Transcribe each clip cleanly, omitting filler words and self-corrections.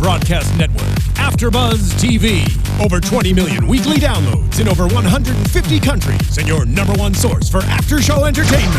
broadcast network, AFTERBUZZ TV. Over 20 million weekly downloads in over 150 countries, and your number one source for after-show entertainment.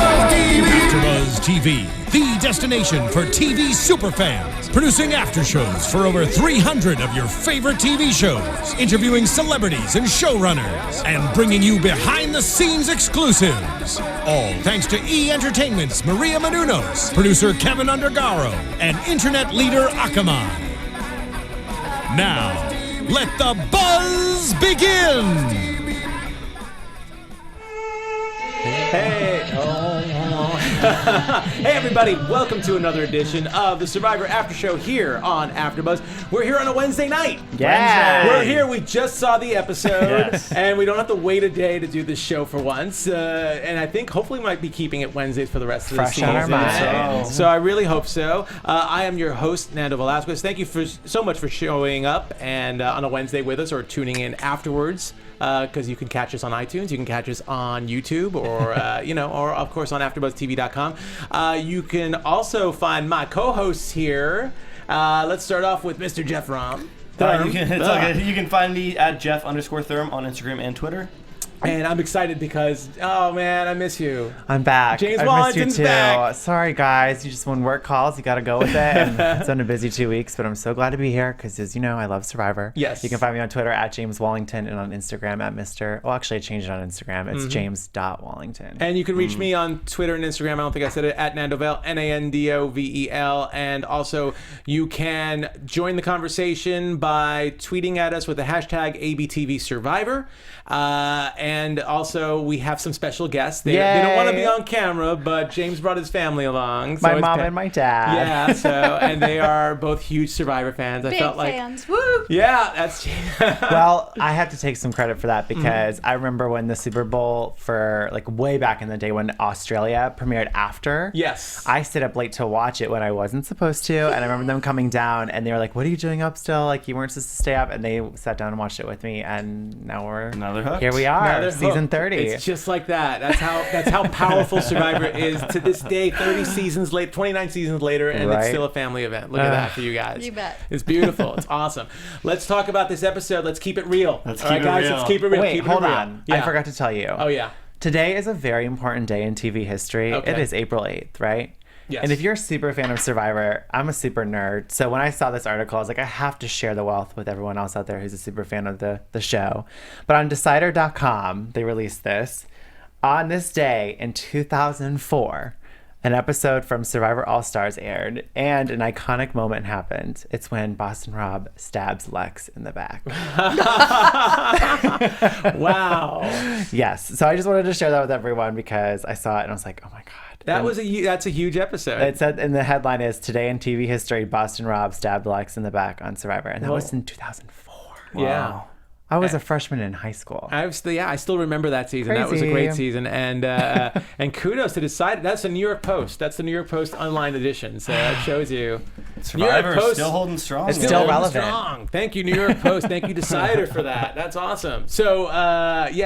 AFTERBUZZ TV, the destination for TV superfans, producing after shows for over 300 of your favorite TV shows, interviewing celebrities and showrunners, and bringing you behind-the-scenes exclusives. All thanks to E! Entertainment's Maria Menounos, producer Kevin Undergaro, and internet leader Akamai. Now, let the buzz begin! Hey, hey everybody, welcome to another edition of the Survivor After Show here on AfterBuzz. We're here on a Wednesday night. Yeah. We're here, we just saw the episode, Yes. and we don't have to wait a day to do this show for once. And I think hopefully we might be keeping it Wednesdays for the rest of the Fresh season. on our minds. So I really hope so. I am your host, Nando Velasquez. Thank you so much for showing up and on a Wednesday with us or tuning in afterwards. Because you can catch us on iTunes, you can catch us on YouTube, or or of course on AfterBuzzTV.com. You can also find my co-hosts here. Let's start off with Mr. Jeff Thurm. You can find me at Jeff_Thurm on Instagram and Twitter. And I'm excited because, oh man, I miss you. I'm back. James I missed you Wallington's too. back. Sorry guys, when work calls, you gotta go with it. And it's been a busy 2 weeks, but I'm so glad to be here because, as you know, I love Survivor. Yes. You can find me on Twitter at James Wallington and on Instagram at Mr. Well, actually, I changed it on Instagram. It's James.Wallington. And you can reach me on Twitter and Instagram. I don't think I said it, at Nandovel, Nandovel. And also, you can join the conversation by tweeting at us with the hashtag ABTV Survivor. And also, we have some special guests. They don't want to be on camera, but James brought his family along. So my mom and my dad. Yeah, and they are both huge Survivor fans. I Big felt like fans. Woo! Yeah, that's Well, I have to take some credit for that because I remember when the Super Bowl for way back in the day when Australia premiered after. Yes. I stayed up late to watch it when I wasn't supposed to, and I remember them coming down and they were like, "What are you doing up still? You weren't supposed to stay up." And they sat down and watched it with me, and now Another hook. here we are, Another season hook. 30. It's just like that. That's how powerful Survivor is to this day. 30 seasons late, 29 seasons later, and it's still a family event. Look at that for you guys. You bet. It's beautiful. It's awesome. Let's talk about this episode. Let's keep it real. Let's All right, keep it guys. real. Let's keep it real. Wait, Keep it hold real. on. Yeah. I forgot to tell you. Oh yeah. Today is a very important day in TV history. Okay. It is April 8th, right? Yes. And if you're a super fan of Survivor, I'm a super nerd. So when I saw this article, I was like, I have to share the wealth with everyone else out there who's a super fan of the show. But on Decider.com, they released this. On this day in 2004, an episode from Survivor All-Stars aired, and an iconic moment happened. It's when Boston Rob stabs Lex in the back. Wow. Yes. So I just wanted to share that with everyone because I saw it and I was like, oh my God. That's a huge episode. It said, and the headline is, "Today in TV history, Boston Rob stabbed Lex in the back on Survivor." And that was in 2004. Yeah. I was a freshman in high school. I still remember that season. That was a Crazy. great season, and kudos to Decider. That's the New York Post. That's the New York Post online edition. So that shows you. Survivor New York Post, still holding strong. It's man. still holding relevant. strong. Thank you, New York Post. Thank you, Decider, for that. That's awesome. So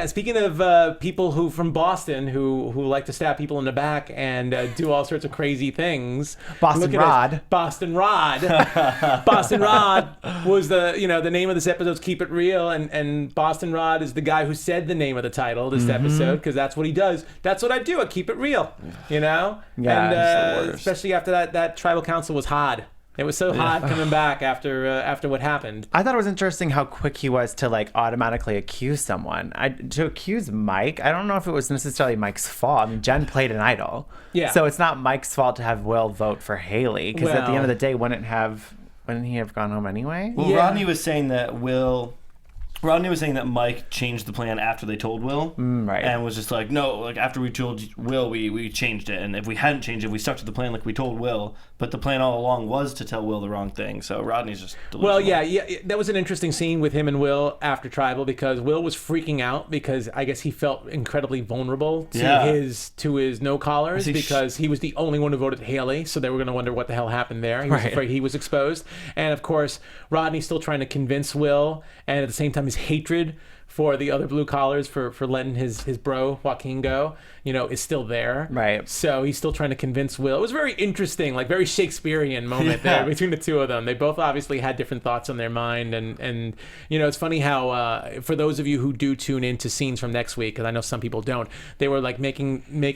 speaking of people who from Boston who like to stab people in the back and do all sorts of crazy things. Boston look at Rod. us. Boston Rod. Boston Rod was the name of this episode's Keep It Real, and Boston Rod is the guy who said the name of the title of this episode because that's what he does. That's what I do. I keep it real, Yeah, and it's the worst. especially after that tribal council was hard. It was so hard coming back after what happened. I thought it was interesting how quick he was to automatically accuse someone. To accuse Mike, I don't know if it was necessarily Mike's fault. I mean, Jen played an idol. Yeah. So it's not Mike's fault to have Will vote for Haley because at the end of the day, wouldn't he have gone home anyway? Well, Yeah. Rodney was saying that Mike changed the plan after they told Will, right. and was just like, no, after we told Will, we changed it, and if we hadn't changed it, we stuck to the plan like we told Will, but the plan all along was to tell Will the wrong thing, so Rodney's just delusional. Well, yeah, that was an interesting scene with him and Will after Tribal because Will was freaking out because I guess he felt incredibly vulnerable to his no-callers because he was the only one who voted Haley, so they were going to wonder what the hell happened there. He was afraid he was exposed. And, of course, Rodney's still trying to convince Will, and at the same time his hatred for the other blue collars for letting his bro Joaquin go, is still there. Right. So he's still trying to convince Will. It was very interesting, like very Shakespearean moment there between the two of them. They both obviously had different thoughts on their mind, and it's funny how for those of you who do tune into scenes from next week, because I know some people don't, they were like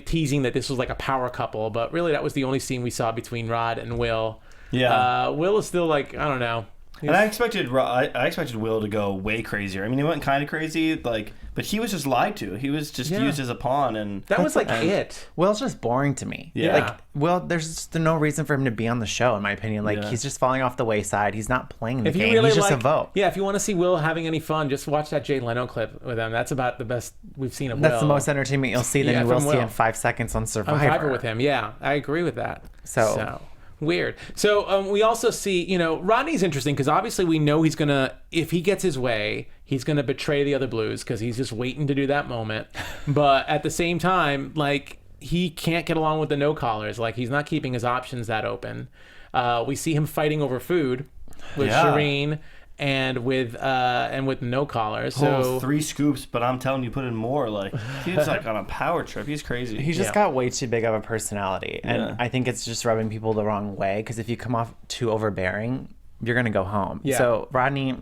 teasing that this was like a power couple, but really that was the only scene we saw between Rod and Will. Yeah. Will is still like, I don't know. And I expected Will to go way crazier. I mean, he went kind of crazy, but he was just lied to. He was just used as a pawn, and that was like it. Will's just boring to me. Yeah. Like, Will, there's just no reason for him to be on the show, in my opinion. Like, he's just falling off the wayside. He's not playing the game. He's just a vote. Yeah, if you want to see Will having any fun, just watch that Jay Leno clip with him. That's about the best we've seen of Will. That's the most entertainment you'll see. Then you will see in 5 seconds on Survivor. With him. Yeah, I agree with that. So weird. So we also see, Rodney's interesting because obviously we know he's going to, if he gets his way, he's going to betray the other Blues because he's just waiting to do that moment. But at the same time, like, he can't get along with the no-collars. Like, he's not keeping his options that open. We see him fighting over food with Shireen and with no collars. So 3 scoops, but I'm telling you, put in more. Like, he's like on a power trip. He's crazy. He's just got way too big of a personality, and I think it's just rubbing people the wrong way. Because if you come off too overbearing, you're gonna go home. Yeah. So Rodney,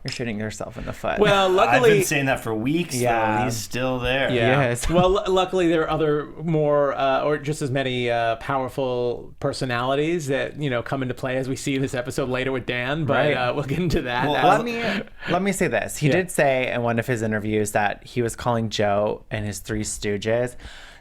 you're shooting yourself in the foot. Well, luckily, I've been saying that for weeks. Though. He's still there. Yeah. Yes. Well, luckily there are other more or just as many powerful personalities that come into play as we see this episode later with Dan. But we'll get into that. Well, let me say this. He did say in one of his interviews that he was calling Joe and his 3 Stooges.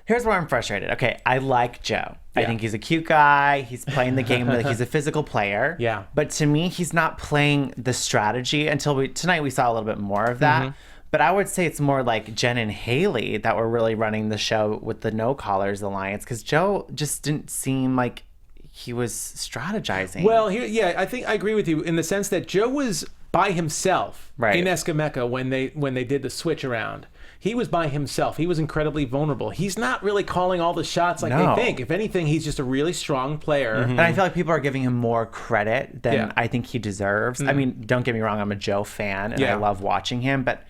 Here's where I'm frustrated. Okay, I like Joe. I think he's a cute guy. He's playing the game like he's a physical player. Yeah. But to me, he's not playing the strategy until tonight we saw a little bit more of that. Mm-hmm. But I would say it's more like Jen and Haley that were really running the show with the No Collars Alliance, because Joe just didn't seem like he was strategizing. Well, I think I agree with you in the sense that Joe was by himself in Escamecca when they did the switch around. He was by himself. He was incredibly vulnerable. He's not really calling all the shots like they think. If anything, he's just a really strong player. Mm-hmm. And I feel like people are giving him more credit than I think he deserves. Mm-hmm. I mean, don't get me wrong, I'm a Joe fan and I love watching him, but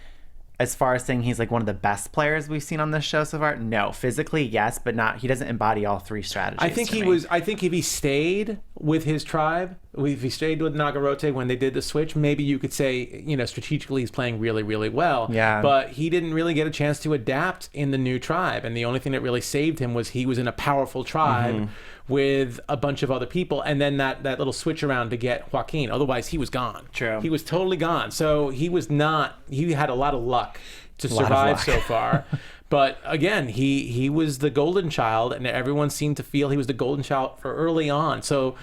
as far as saying he's like one of the best players we've seen on this show so far, no. Physically, yes, but not. He doesn't embody all 3 strategies. I think I think if he stayed with his tribe, if he stayed with Nagarote when they did the switch, maybe you could say, strategically he's playing really, really well. Yeah. But he didn't really get a chance to adapt in the new tribe, and the only thing that really saved him was he was in a powerful tribe with a bunch of other people, and then that little switch around to get Joaquin. Otherwise, he was gone. True. He was totally gone. So he had a lot of luck to survive so far. But again, he was the golden child, and everyone seemed to feel he was the golden child for early on. So,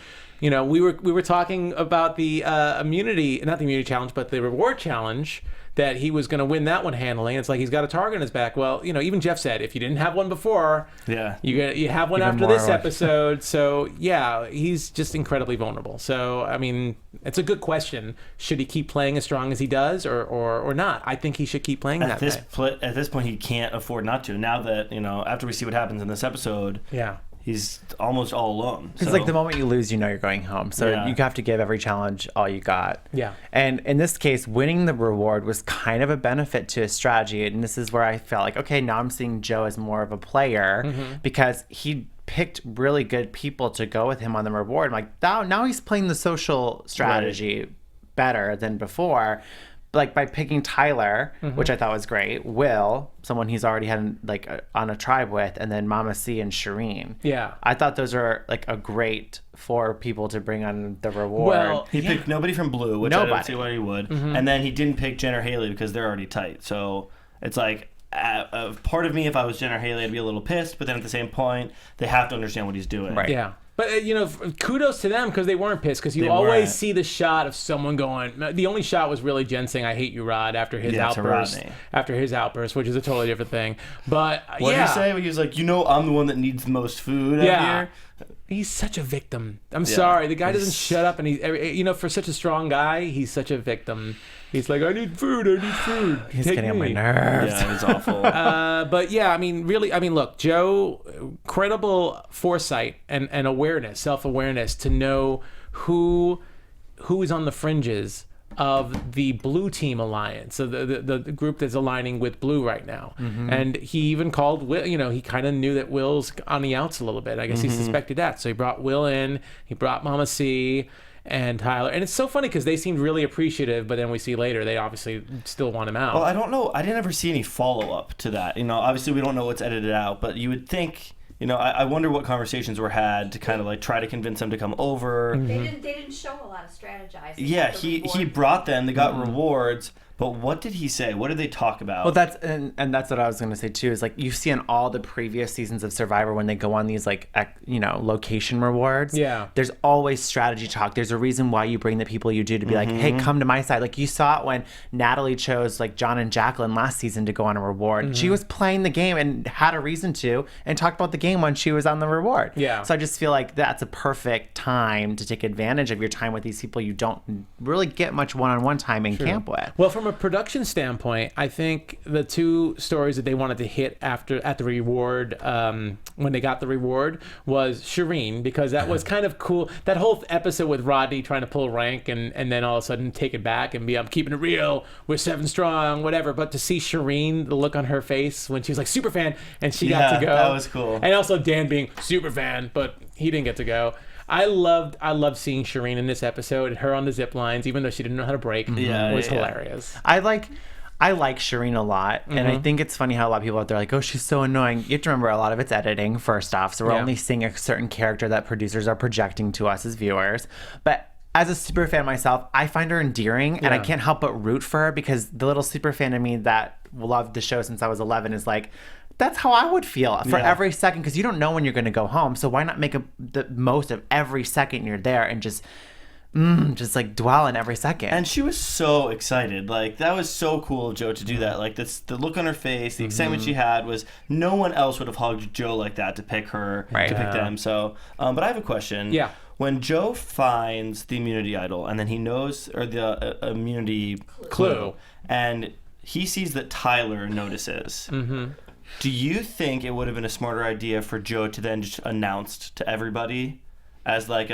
we were talking about the not the immunity challenge, but the reward challenge, that he was going to win that one handily. It's like he's got a target on his back. Well, even Jeff said, if you didn't have one before, you have one after this episode. So he's just incredibly vulnerable. So I mean, it's a good question. Should he keep playing as strong as he does, or not? I think he should keep playing at this point, he can't afford not to. Now that after we see what happens in this episode, he's almost all alone. It's like the moment you lose, you're going home. So you have to give every challenge all you got. Yeah. And in this case, winning the reward was kind of a benefit to his strategy. And this is where I felt like, okay, now I'm seeing Joe as more of a player because he picked really good people to go with him on the reward. I'm like, now he's playing the social strategy better than before. Like by picking Tyler, which I thought was great, Will, someone he's already had on a tribe with, and then Mama C and Shireen. Yeah. I thought those are like a great 4 people to bring on the reward. Well, he picked nobody from Blue, which I don't see why he would. And then he didn't pick Jen or Haley because they're already tight. So it's like, part of me, if I was Jen or Haley, I'd be a little pissed, but then at the same point, they have to understand what he's doing. Right. Yeah. But, kudos to them because they weren't pissed, because you always see the shot of someone going. The only shot was really Jen saying, "I hate you, Rod," after his outburst. After his outburst, which is a totally different thing. But, what did he say? He was like, I'm the one that needs the most food out here. He's such a victim. I'm sorry. The guy doesn't shut up, and for such a strong guy, he's such a victim. He's like, I need food. He's getting on my nerves. Yeah, it's awful. But look, Joe, credible foresight and awareness, self-awareness to know who is on the fringes of the Blue Team Alliance, so the group that's aligning with Blue right now. And he even called Will, he kind of knew that Will's on the outs a little bit. I guess he suspected that. So he brought Will in, he brought Mama C and Tyler. And it's so funny because they seemed really appreciative, but then we see later they obviously still want him out. Well, I don't know. I didn't ever see any follow-up to that. Obviously we don't know what's edited out, but you would think... I wonder what conversations were had to kind of like try to convince them to come over. They didn't show a lot of strategizing. Yeah, he brought them. They got rewards. But what did he say? What did they talk about? Well, that's what I was going to say too. Is like you see in all the previous seasons of Survivor when they go on these location rewards. Yeah. There's always strategy talk. There's a reason why you bring the people you do to be like, hey, come to my side. Like you saw it when Natalie chose like John and Jacqueline last season to go on a reward. She was playing the game and had a reason to, and talked about the game when she was on the reward. Yeah. So I just feel like that's a perfect time to take advantage of your time with these people you don't really get much one-on-one time in camp with. Well, from a production standpoint, I think the two stories that they wanted to hit at the reward, when they got the reward, was Shireen, because that was kind of cool. That whole episode with Rodney trying to pull rank and then all of a sudden take it back and be, I'm keeping it real, we're 7 strong, whatever. But to see Shireen, the look on her face when she was like super fan and she got to go. That was cool. And also Dan being super fan, but he didn't get to go. I loved seeing Shireen in this episode, and her on the zip lines, even though she didn't know how to break. Was hilarious. I like Shireen a lot, and I think it's funny how a lot of people out there are like, oh, she's so annoying. You have to remember a lot of it's editing, first off, so we're only seeing a certain character that producers are projecting to us as viewers. But as a super fan myself, I find her endearing, and I can't help but root for her, because the little super fan of me that loved the show since I was 11 is like, that's how I would feel for every second, because you don't know when you're going to go home. So why not make the most of every second you're there and just like dwell in every second. And she was so excited. Like, that was so cool of Joe to do that. Like, the look on her face, the excitement she had was, no one else would have hugged Joe like that to pick her, to pick them. So, but I have a question. Yeah. When Joe finds the immunity idol, and then he knows, or the immunity clue, and he sees that Tyler notices, do you think it would have been a smarter idea for Joe to then just announce to everybody as like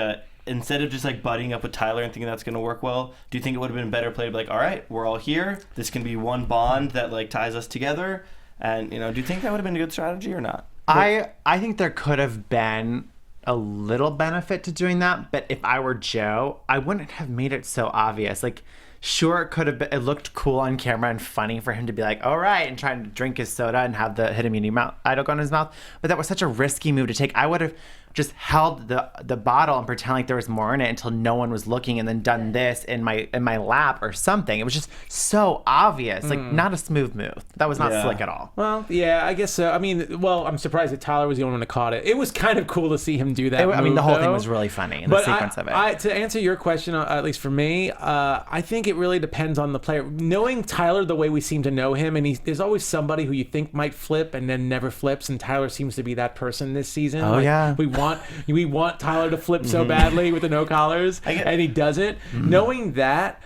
instead of just like buddying up with Tyler and thinking that's going to work well, do you think it would have been a better play to be like, all right, we're all here. This can be one bond that like ties us together. And, do you think that would have been a good strategy or not? I think there could have been a little benefit to doing that. But if I were Joe, I wouldn't have made it so obvious. Like, sure, it could have been, it looked cool on camera and funny for him to be like, all right, and trying to drink his soda and have the hit immunity idol go in his mouth. But that was such a risky move to take. I would have just held the bottle and pretend like there was more in it until no one was looking, and then done this in my lap or something. It was just so obvious, like not a smooth move. That was not slick at all. Well, yeah, I guess so. I mean, I'm surprised that Tyler was the only one that caught it. It was kind of cool to see him do that. The whole thing was really funny, the sequence of it. To answer your question, at least for me, I think it really depends on the player. Knowing Tyler the way we seem to know him, and there's always somebody who you think might flip and then never flips, and Tyler seems to be that person this season. Oh, yeah. We want Tyler to flip so badly with the no collars, and he doesn't. Knowing that,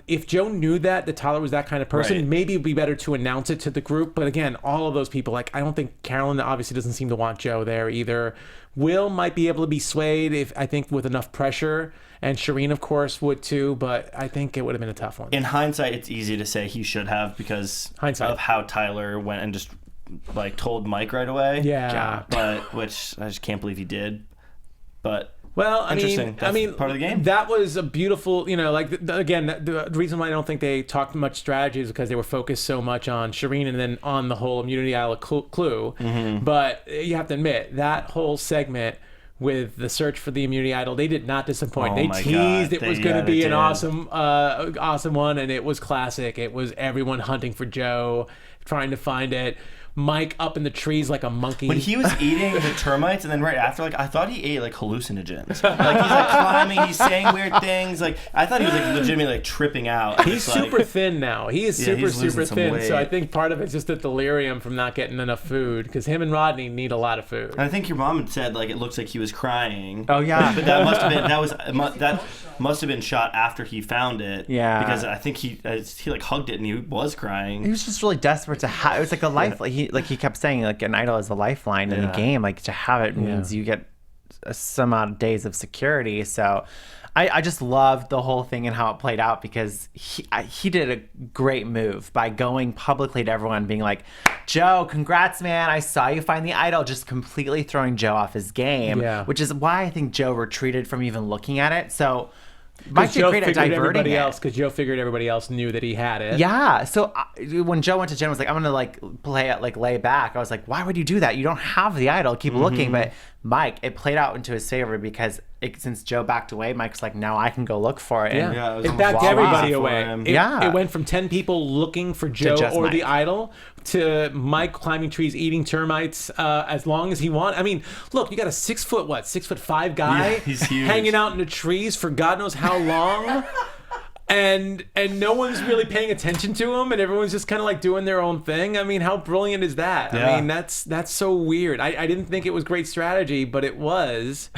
if Joe knew that Tyler was that kind of person, maybe it'd be better to announce it to the group. But again, all of those people, like, I don't think Carolyn obviously doesn't seem to want Joe there either. Will might be able to be swayed I think with enough pressure, and Shireen of course would too, but I think it would have been a tough one. In hindsight, it's easy to say he should have, because of how Tyler went and just like told Mike right away. Yeah. But which I just can't believe he did. But well, I mean, part of the game. That was a beautiful, the reason why I don't think they talked much strategy is because they were focused so much on Shireen and then on the whole immunity idol clue. But you have to admit, that whole segment with the search for the immunity idol, they did not disappoint. They teased it was going to be an awesome one, and it was classic. It was everyone hunting for Joe, trying to find it. Mike up in the trees like a monkey. When he was eating the termites, and then right after, like, I thought he ate like hallucinogens. Like, he's like climbing, he's saying weird things. Like, I thought he was like legitimately like tripping out. He's super thin now. He is super thin. Weight. So I think part of it's just the delirium from not getting enough food, because him and Rodney need a lot of food. And I think your mom had said like it looks like he was crying. Oh yeah, but that must have been shot after he found it. Yeah, because I think he like hugged it and he was crying. He was just really desperate to have. It was like a life. He kept saying like an idol is a lifeline in the game. Like, to have it means you get some amount of days of security. So I just loved the whole thing and how it played out, because he did a great move by going publicly to everyone, being like, Joe, congrats, man. I saw you find the idol, just completely throwing Joe off his game, which is why I think Joe retreated from even looking at it. So Mike did great at diverting it. Because Joe figured everybody else knew that he had it. Yeah. So when Joe went to Jen, was like, I'm gonna play it, lay back. I was like, why would you do that? You don't have the idol. Keep looking. But Mike, it played out into his favor, because since Joe backed away, Mike's like, now I can go look for it. Yeah, it backed everybody away. It went from 10 people looking for Joe or Mike. The idol to Mike climbing trees, eating termites as long as he wanted. I mean, look, you got a 6'5" guy he's huge. hanging out in the trees for God knows how long. And no one's really paying attention to him, and everyone's just kind of like doing their own thing. I mean, how brilliant is that? Yeah. I mean, that's so weird. I didn't think it was great strategy, but it was.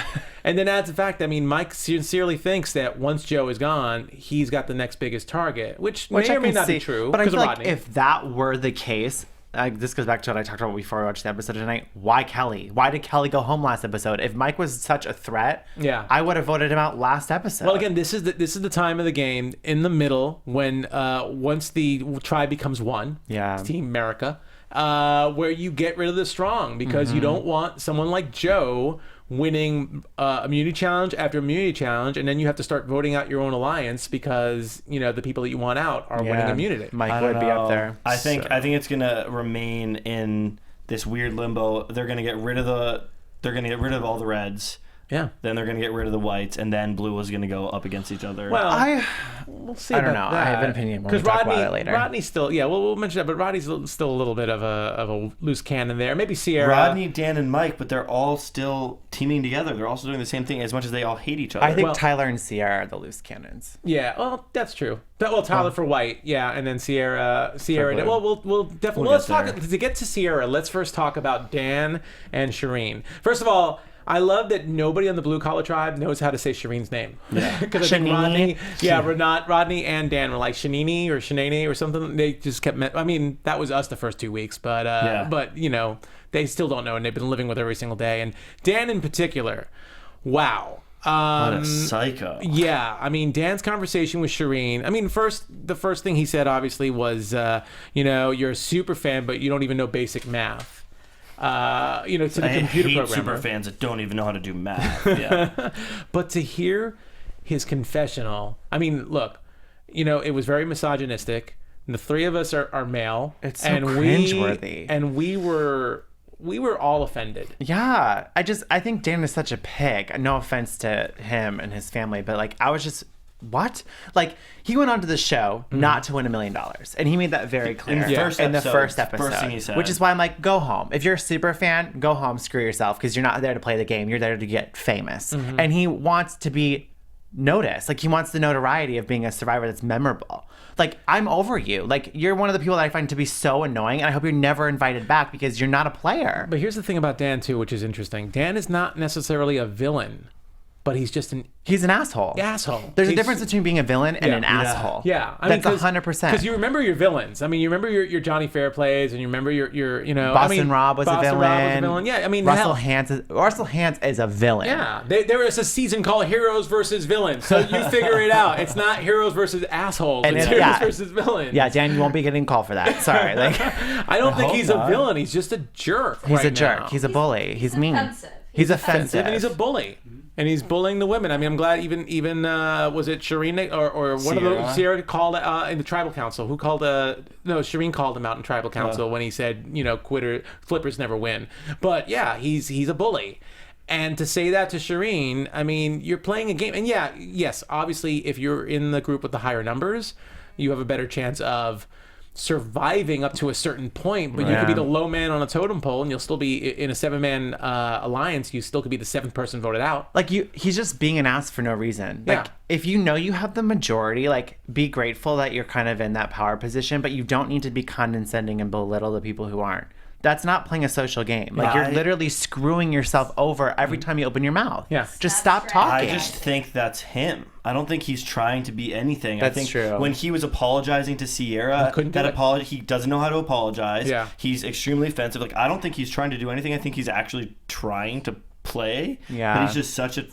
And then adds the fact, I mean, Mike sincerely thinks that once Joe is gone, he's got the next biggest target, which may or may not be true. But I feel like if that were the case, this goes back to what I talked about before we watched the episode tonight. Why Kelly? Why did Kelly go home last episode? If Mike was such a threat, I would have voted him out last episode. Well, again, this is the time of the game in the middle when once the tribe becomes one, Team America, where you get rid of the strong, because you don't want someone like Joe winning immunity challenge after immunity challenge, and then you have to start voting out your own alliance because the people that you want out are winning immunity. Mike would be up there. I think it's gonna remain in this weird limbo. They're gonna get rid of all the reds. Yeah. Then they're gonna get rid of the whites, and then blue is gonna go up against each other. Well, we'll see. I don't know. I have an opinion. Because Rodney's still, we'll mention that, but Rodney's still a little bit of a loose cannon there. Maybe Sierra, Rodney, Dan, and Mike, but they're all still teaming together. They're also doing the same thing, as much as they all hate each other. I think Tyler and Sierra are the loose cannons. Yeah, well, that's true. Well, Tyler for white, and then Sierra. Well, we'll definitely let's talk to get to Sierra. Let's first talk about Dan and Shireen. First of all, I love that nobody on the blue collar tribe knows how to say Shireen's name. Yeah, because I think Rodney and Dan were like Shanini or Shanani or something. They just kept. I mean, that was us the first 2 weeks, but they still don't know, and they've been living with her every single day. And Dan in particular, wow. What a psycho. Yeah, I mean, Dan's conversation with Shireen. I mean, the first thing he said obviously was, you're a super fan, but you don't even know basic math. To the computer programmer. Super fans that don't even know how to do math. Yeah. But to hear his confessional, I mean, look, it was very misogynistic. The three of us are male. It's so cringeworthy. And we were all offended. Yeah. I think Dan is such a pig. No offense to him and his family, but I was just, what? He went on to the show not to win $1 million, and he made that very clear in the first episode. First thing he said. Which is why I'm like, go home. If you're a super fan, go home, screw yourself, because you're not there to play the game. You're there to get famous. And he wants to be noticed. He wants the notoriety of being a survivor that's memorable. I'm over you. You're one of the people that I find to be so annoying, and I hope you're never invited back because you're not a player. But here's the thing about Dan too, which is interesting. Dan is not necessarily a villain, but he's just he's an asshole. There's a difference between being a villain and an asshole. Yeah. That's 100%. Because you remember your villains. I mean, you remember your Johnny Fairplays, and you remember your Boston Rob was a villain. Yeah, I mean, Russell Hantz is a villain. Yeah. There is a season called Heroes versus Villains. So you figure it out. It's not heroes versus assholes. It's heroes versus villains. Yeah, Dan, you won't be getting called for that. Sorry. I don't think he's a villain. He's just a jerk. He's a jerk. He's a bully. He's mean. He's offensive. And he's a bully. And he's bullying the women. I mean, I'm glad even was it Shireen or one of the Sierra called in the tribal council? Who called Shireen called him out in tribal council when he said, flippers never win. But yeah, he's a bully. And to say that to Shireen, I mean, you're playing a game. And yes, obviously, if you're in the group with the higher numbers, you have a better chance of surviving up to a certain point, but you could be the low man on a totem pole, and you'll still be in a 7-man alliance. You still could be the 7th person voted out. He's just being an ass for no reason. If you know you have the majority, be grateful that you're kind of in that power position, but you don't need to be condescending and belittle the people who aren't. That's not playing a social game. You're literally screwing yourself over every time you open your mouth. Yeah. Just stop talking. I just think that's him. I don't think he's trying to be anything. That's I think true. When he was apologizing to Sierra, he doesn't know how to apologize. Yeah. He's extremely offensive. I don't think he's trying to do anything. I think he's actually trying to play. Yeah. But he's just such a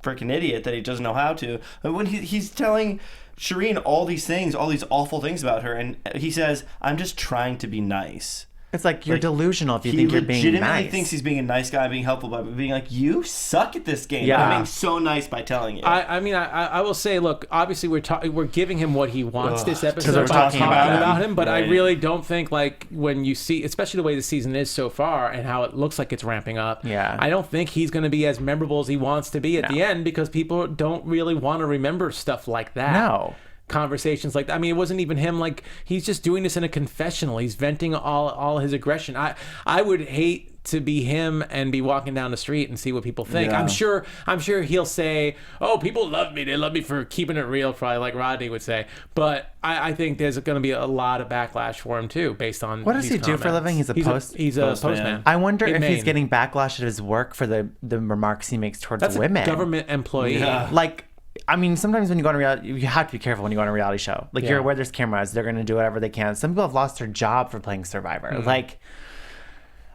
freaking idiot that he doesn't know how to. And when he's telling Shireen all these things, all these awful things about her, and he says, "I'm just trying to be nice." It's like you're delusional if you think you're being nice. He legitimately thinks he's being a nice guy, being helpful, by being like, you suck at this game. Yeah. I'm being so nice by telling you. I mean, I will say, look, obviously we're giving him what he wants this episode we're by talking about him, but right. I really don't think, like, when you see, especially the way the season is so far and how it looks like it's ramping up, I don't think he's going to be as memorable as he wants to be at the end, because people don't really want to remember stuff like that. No. Conversations like that. I mean, it wasn't even him. Like, he's just doing this in a confessional. He's venting all his aggression. I would hate to be him and be walking down the street and see what people think. I'm sure he'll say, "Oh, people love me. They love me for keeping it real," probably like Rodney would say. But I think there's going to be a lot of backlash for him too, based on what does he do for a living? He's a postman. I wonder if he's getting backlash at his work for the remarks he makes towards women. A government employee. Yeah. Like, I mean, sometimes when you go on a reality, you have to be careful when you go on a reality show. Like, you're aware there's cameras. They're going to do whatever they can. Some people have lost their job for playing Survivor. Like,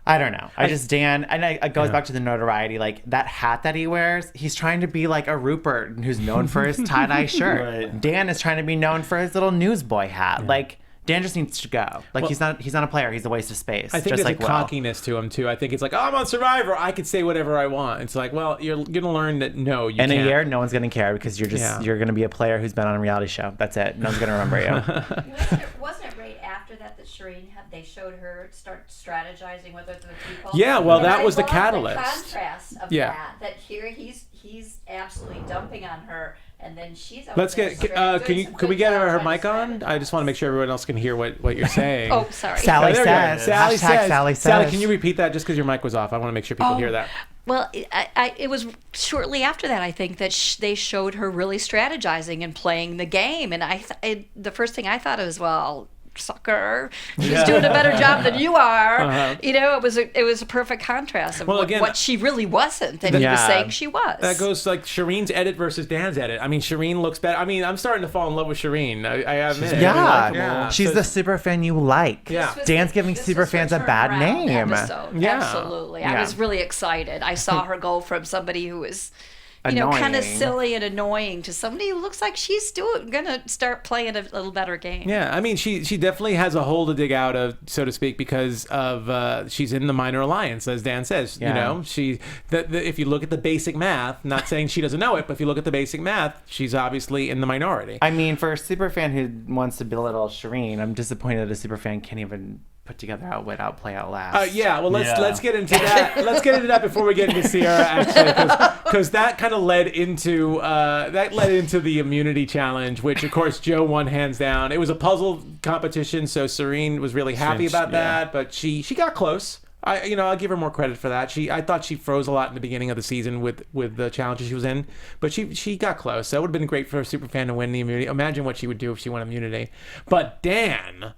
I don't know. Dan, and it goes back to the notoriety. Like, that hat that he wears, he's trying to be like a Rupert, who's known for his tie-dye shirt. Right. Dan is trying to be known for his little newsboy hat. Like, Dan just needs to go. Like, he's not a player. He's a waste of space. I think just there's like a cockiness to him too. I think it's like, "Oh, I'm on Survivor. I could say whatever I want." It's like, well, you're gonna learn that no, you can't. In a year, no one's gonna care because you're gonna be a player who's been on a reality show. That's it. No one's gonna remember you. Wasn't it right after that Shireen they showed her start strategizing with the people? Yeah, well, And that I was the love catalyst. The contrast of that here he's absolutely dumping on her. And then she's over Let's get. Can we get her mic on? I just want to make sure everyone else can hear what you're saying. Oh, sorry. Sally says. Sally says. Sally says. Sally, can you repeat that just because your mic was off? I want to make sure people hear that. Well, it was shortly after that, I think, that they showed her really strategizing and playing the game. And the first thing I thought was, well, sucker, she's doing a better job than you are. You know, it was a perfect contrast of what she really wasn't, and he was saying she was. That goes like Shireen's edit versus Dan's edit. I mean, Shireen looks better. I mean, I'm starting to fall in love with Shireen. I admit. Yeah, she's the super fan you like. Yeah. Dan's giving super fans a bad name. Absolutely. I was really excited. I saw her go from somebody who was, kind of silly and annoying to somebody who looks like she's gonna start playing a little better game. Yeah, I mean, she definitely has a hole to dig out of, so to speak, because of she's in the minor alliance, as Dan says. Yeah. You know, if you look at the basic math, not saying she doesn't know it, but if you look at the basic math, she's obviously in the minority. I mean, for a super fan who wants to belittle Shireen, I'm disappointed a super fan can't even put together Outwit, Outplay, Outlast. Let's get into that. Let's get into that before we get into Sierra, actually, because that kind of led into the immunity challenge, which of course Joe won hands down. It was a puzzle competition, so Serene was really happy about that, but she got close. I'll give her more credit for that. I thought she froze a lot in the beginning of the season with the challenges she was in, but she got close. So it would have been great for a superfan to win the immunity. Imagine what she would do if she won immunity. But Dan,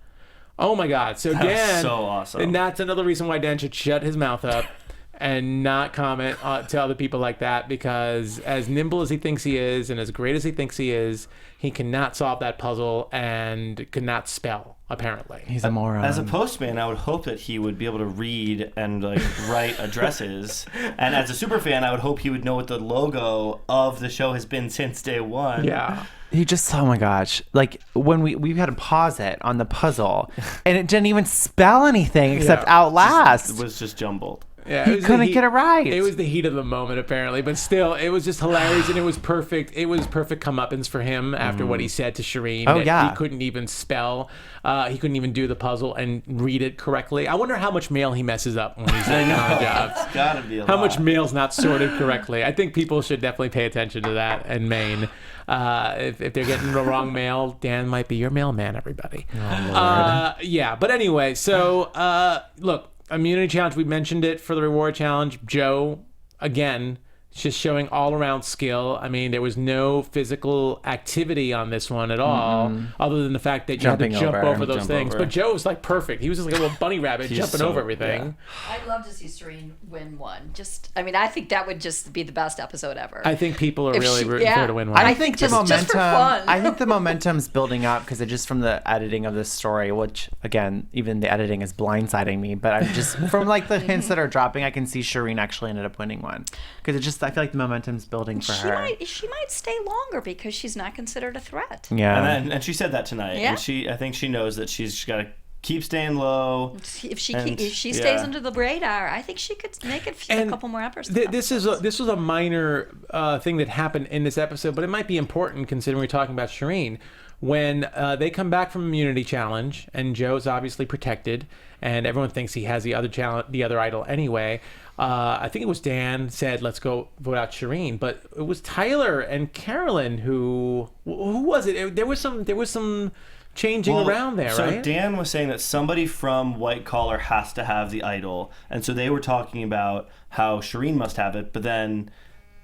oh my God! So Dan, so awesome, and that's another reason why Dan should shut his mouth up and not comment to other people like that, because as nimble as he thinks he is and as great as he thinks he is, he cannot solve that puzzle and cannot spell. Apparently, he's a moron. As a postman, I would hope that he would be able to read and write addresses. And as a super fan, I would hope he would know what the logo of the show has been since day one. Yeah. He just, oh my gosh. Like, when we had to pause it on the puzzle, and it didn't even spell anything except Outlast. It was just jumbled. Yeah, he couldn't get it right. It was the heat of the moment, apparently, but still, it was just hilarious, and it was perfect. It was perfect comeuppance for him after what he said to Shireen. Oh, yeah. He couldn't even spell. He couldn't even do the puzzle and read it correctly. I wonder how much mail he messes up when he's on the job. It's gotta be a lot. How much mail's not sorted correctly. I think people should definitely pay attention to that in Maine. If they're getting the wrong mail, Dan might be your mailman, everybody. Oh, Lord. But anyway, so look, immunity challenge, we mentioned it for the reward challenge. Joe, again, just showing all-around skill. I mean, there was no physical activity on this one at all, other than the fact that you had to jump over those things. But Joe was like perfect. He was just like a little bunny rabbit jumping over everything. Yeah. I'd love to see Serene win one. I think that would just be the best episode ever. I think people are really rooting for her to win one. I think the momentum. Just for fun. I think the momentum's building up because just from the editing of this story, which again, even the editing is blindsiding me. But I'm just from like the hints that are dropping, I can see Shireen actually ended up winning one because I feel like the momentum's building for her. She might stay longer because she's not considered a threat. Yeah, and she said that tonight. Yeah. And I think she knows that she's got to keep staying low. If she stays under the radar, I think she could make it a couple more episodes. This was a minor thing that happened in this episode, but it might be important considering we're talking about Shireen. When they come back from Immunity Challenge, and Joe's obviously protected, and everyone thinks he has the other idol anyway. I think it was Dan said, "Let's go vote out Shireen," but it was Tyler and Carolyn who was it? There was some changing around there, right? So Dan was saying that somebody from White Collar has to have the idol, and so they were talking about how Shireen must have it, but then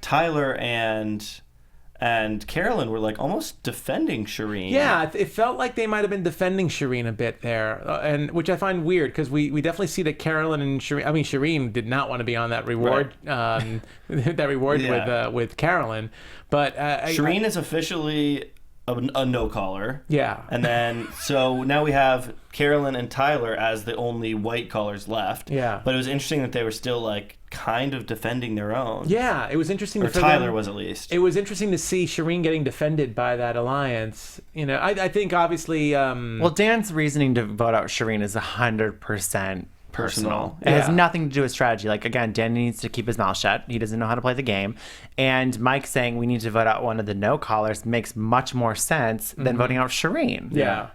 Tyler and Carolyn were like almost defending Shireen. Yeah, it felt like they might have been defending Shireen a bit there, and which I find weird because we definitely see that Carolyn and Shireen did not want to be on that reward, with Carolyn, but Shireen is officially a no caller. Yeah, and then so now we have Carolyn and Tyler as the only white collars left. Yeah, but it was interesting that they were still like kind of defending their own. Yeah, it was interesting. Or Tyler was at least. It was interesting to see Shireen getting defended by that alliance. You know, I think obviously. Well, Dan's reasoning to vote out Shireen is 100% personal. It has nothing to do with strategy. Like, again, Dan needs to keep his mouth shut. He doesn't know how to play the game. And Mike saying we need to vote out one of the no callers makes much more sense than voting out Shireen. Yeah.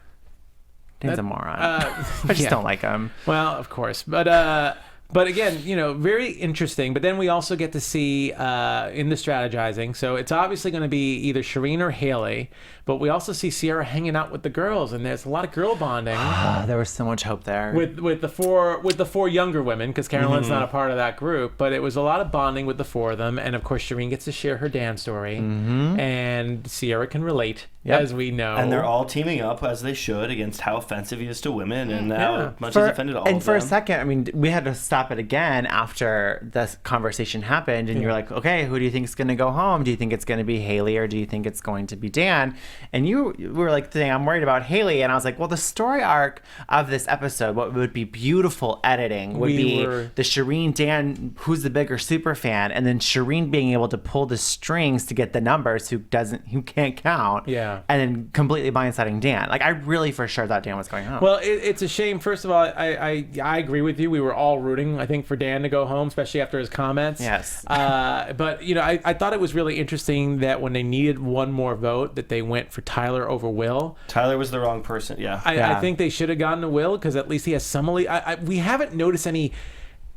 Dan's a moron. I just don't like him. Well, of course. But again, you know, very interesting. But then we also get to see in the strategizing. So it's obviously going to be either Shireen or Haley. But we also see Sierra hanging out with the girls, and there's a lot of girl bonding. There was so much hope there with the four younger women, because Carolyn's not a part of that group. But it was a lot of bonding with the four of them, and of course Shireen gets to share her dance story, and Sierra can relate, as we know. And they're all teaming up as they should against how offensive he is to women, and how much he's offended all of them. And for a second, I mean, we had to stop it again after this conversation happened, and you're like, okay, who do you think is going to go home? Do you think it's going to be Haley, or do you think it's going to be Dan? And you were like saying, I'm worried about Haley. And I was like, well, the story arc of this episode, what would be beautiful editing would be the Shireen, Dan, who's the bigger super fan, and then Shireen being able to pull the strings to get the numbers who can't count. Yeah. And then completely blindsiding Dan. Like, I really for sure thought Dan was going home. Well, it's a shame. First of all, I agree with you. We were all rooting, I think, for Dan to go home, especially after his comments. Yes. But, you know, I thought it was really interesting that when they needed one more vote, that they went for Tyler over Will. Tyler was the wrong person. Yeah. I think they should have gone to Will, because at least he has some. We haven't noticed any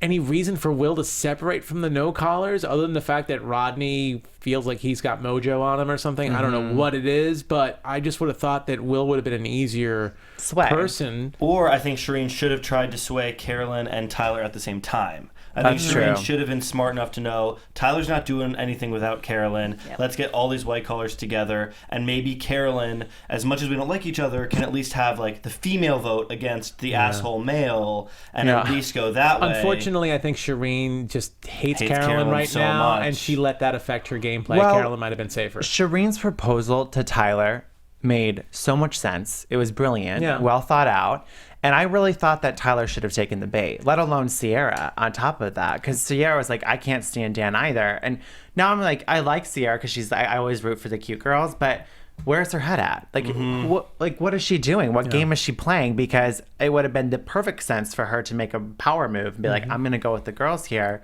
reason for Will to separate from the no callers, other than the fact that Rodney feels like he's got mojo on him or something. I don't know what it is, but I just would have thought that Will would have been an easier person. Or I think Shireen should have tried to sway Carolyn and Tyler at the same time. I think Shireen should have been smart enough to know Tyler's not doing anything without Carolyn. Yep. Let's get all these white collars together, and maybe Carolyn, as much as we don't like each other, can at least have like the female vote against the asshole male, and at least go that way. Unfortunately, I think Shireen just hates Carolyn right so now, and she let that affect her gameplay. Well, Carolyn might have been safer. Shireen's proposal to Tyler made so much sense. It was brilliant, well thought out. And I really thought that Tyler should have taken the bait, let alone Sierra on top of that. Because Sierra was like, I can't stand Dan either. And now I'm like, I like Sierra because I always root for the cute girls. But where's her head at? Like, what is she doing? What game is she playing? Because it would have been the perfect sense for her to make a power move and be like, I'm going to go with the girls here.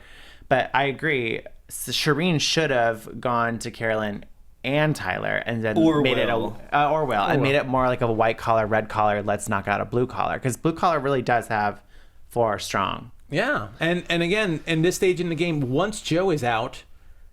But I agree. Shireen should have gone to Carolyn and Tyler, and then made it more like a white collar, red collar. Let's knock out a blue collar, because blue collar really does have 4 strong. Yeah, and again, in this stage in the game, once Joe is out,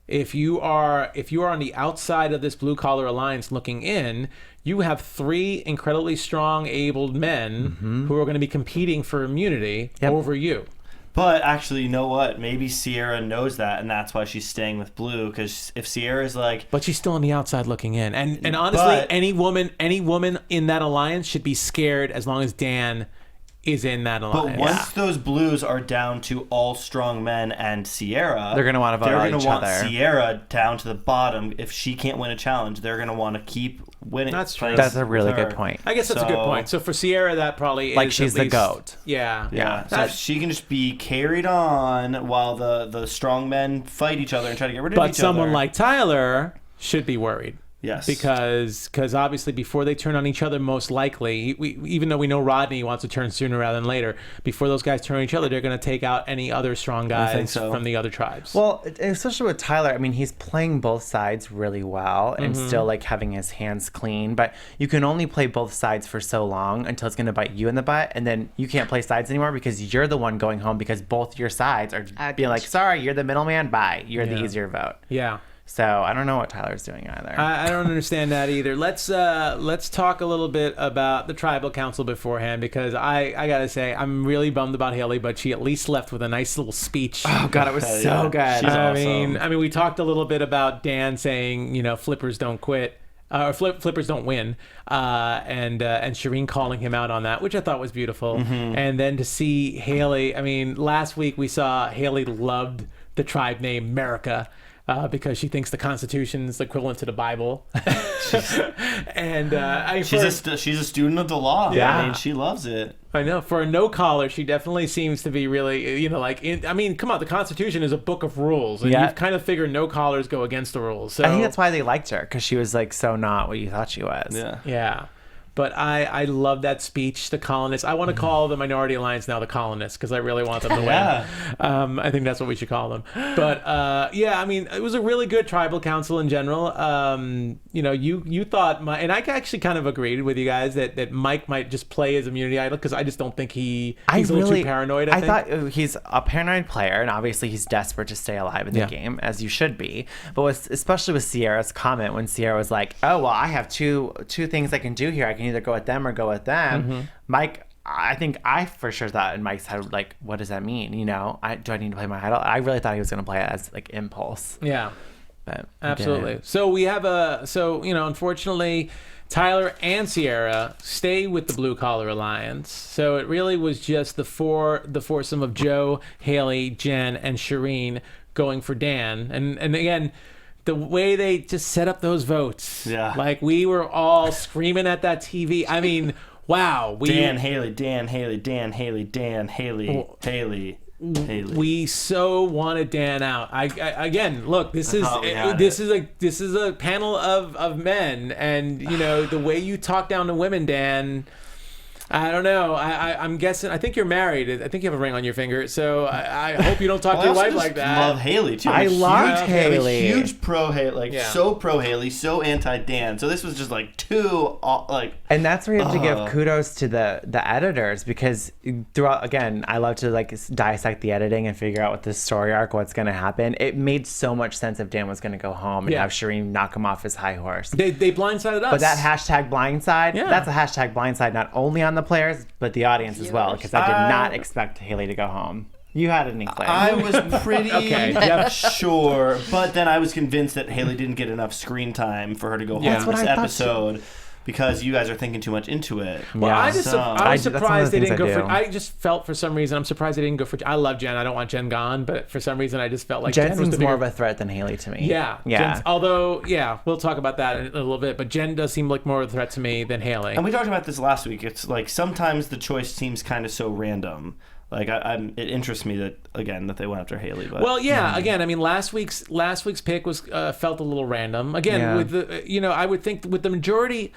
if you are on the outside of this blue collar alliance looking in, you have 3 incredibly strong, abled men who are going to be competing for immunity over you. But actually, you know what? Maybe Sierra knows that, and that's why she's staying with Blue. Because if Sierra's like, but she's still on the outside looking in, and honestly, any woman in that alliance should be scared as long as Dan is in that alliance. But once those Blues are down to all strong men and Sierra, they're going to want to vote on each other. Sierra down to the bottom. If she can't win a challenge, they're going to want to keep winning. That's true. That's a really good point. I guess that's a good point. So for Sierra, that probably like is she's at least, the GOAT. Yeah. So she can just be carried on while the strong men fight each other and try to get rid of each other. But someone like Tyler should be worried. Yes. Because obviously before they turn on each other, most likely, even though we know Rodney wants to turn sooner rather than later, before those guys turn on each other, they're going to take out any other strong guys from the other tribes. Well, especially with Tyler, I mean, he's playing both sides really well and still like having his hands clean, but you can only play both sides for so long until it's going to bite you in the butt, and then you can't play sides anymore because you're the one going home because both your sides are being like, sorry, you're the middleman, bye. You're the easier vote. Yeah. So I don't know what Tyler's doing either. I don't understand that either. Let's talk a little bit about the tribal council beforehand, because I gotta say I'm really bummed about Haley, but she at least left with a nice little speech. Oh God, it was so good. She's I awesome. mean, we talked a little bit about Dan saying, flippers don't quit. Or flippers don't win, and Shireen calling him out on that, which I thought was beautiful. And then to see Haley, I mean, last week we saw Haley loved the tribe name America. Because she thinks the Constitution is equivalent to the Bible, and she's a student of the law. Yeah. I mean, she loves it. I know for a no collar, she definitely seems to be really, come on, the Constitution is a book of rules, and you kind of figure no collars go against the rules. So I think that's why they liked her, because she was like so not what you thought she was. Yeah. But I love that speech, the colonists. I want to call the Minority Alliance now the colonists, because I really want them to win. I think that's what we should call them. But I mean, it was a really good tribal council in general. You thought, and I actually kind of agreed with you guys that Mike might just play his immunity idol, because I just don't think he's a little too paranoid. I think. Thought he's a paranoid player, and obviously he's desperate to stay alive in the game, as you should be. But especially with Sierra's comment, when Sierra was like, "Oh well, I have two things I can do here. I can either go with them or go with them." Mike, I think I for sure thought in Mike's head, like, what does that mean? Do I need to play my idol? I really thought he was going to play it as like impulse. Yeah, but absolutely. So we have unfortunately, Tyler and Sierra stay with the Blue Collar Alliance. So it really was just the foursome of Joe, Haley, Jen, and Shireen going for Dan. And again, the way they just set up those votes. Yeah. Like, we were all screaming at that TV. I mean, wow. Dan, Haley, Dan, Haley, Dan, Haley, Dan, Haley, Haley. We so wanted Dan out. Again, look, this is a panel of men, and the way you talk down to women, Dan. I don't know. I'm guessing. I think you're married. I think you have a ring on your finger. So I hope you don't talk to your wife like that. I love Haley too. I loved Haley. I'm a huge pro Haley, so pro Haley, so anti Dan. So this was just like too And that's where you have to give kudos to the editors, because throughout, again, I love to like dissect the editing and figure out what the story arc, what's going to happen. It made so much sense if Dan was going to go home and have Shireen knock him off his high horse. They blindsided us. But that hashtag blindside, that's a hashtag blindside not only on the players but the audience as well, because I did not expect Haley to go home. You had an inkling. I was pretty sure, but then I was convinced that Haley didn't get enough screen time for her to go home this episode. Because you guys are thinking too much into it. Well, I was surprised they didn't go for. I just felt for some reason, I'm surprised they didn't go for. I love Jen. I don't want Jen gone, but for some reason I just felt like Jen seems more of a threat than Haley to me. Yeah. Although, we'll talk about that in a little bit. But Jen does seem like more of a threat to me than Haley. And we talked about this last week. It's like sometimes the choice seems kind of so random. Like it interests me that they went after Haley. But again, I mean, last week's pick was felt a little random. Again, with the I would think with the majority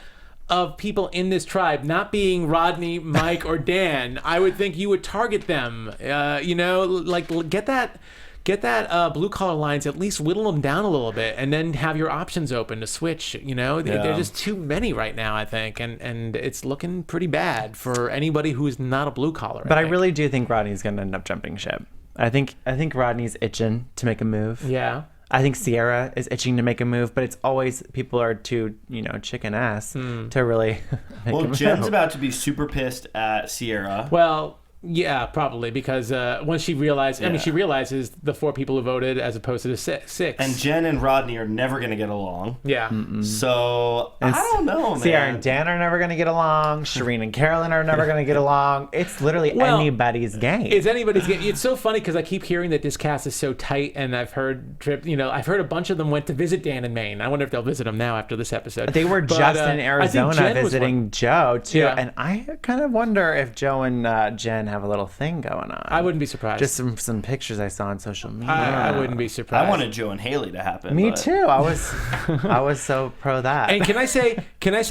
of people in this tribe not being Rodney, Mike, or Dan, I would think you would target them. Like get that blue collar lines, at least whittle them down a little bit, and then have your options open to switch. They're just too many right now, I think, and it's looking pretty bad for anybody who's not a blue collar. But I really do think Rodney's going to end up jumping ship. I think Rodney's itching to make a move. Yeah. I think Sierra is itching to make a move, but it's always people are too, chicken ass to really make a move. Jen's about to be super pissed at Sierra. Well, Yeah, probably, because once she realized, I mean, she realizes the 4 people who voted as opposed to the 6. And Jen and Rodney are never going to get along. Yeah. So, I don't know, man. Ciara and Dan are never going to get along. Shireen and Carolyn are never going to get along. It's literally anybody's game. It's anybody's game. It's so funny because I keep hearing that this cast is so tight, and I've heard a bunch of them went to visit Dan in Maine. I wonder if they'll visit him now after this episode. They were just in Arizona visiting Joe, too. Yeah. And I kind of wonder if Joe and Jen have a little thing going on. I wouldn't be surprised. Just some pictures I saw on social media. I wouldn't be surprised. I wanted Joe and Haley to happen. Me too. I was so pro that. And can I say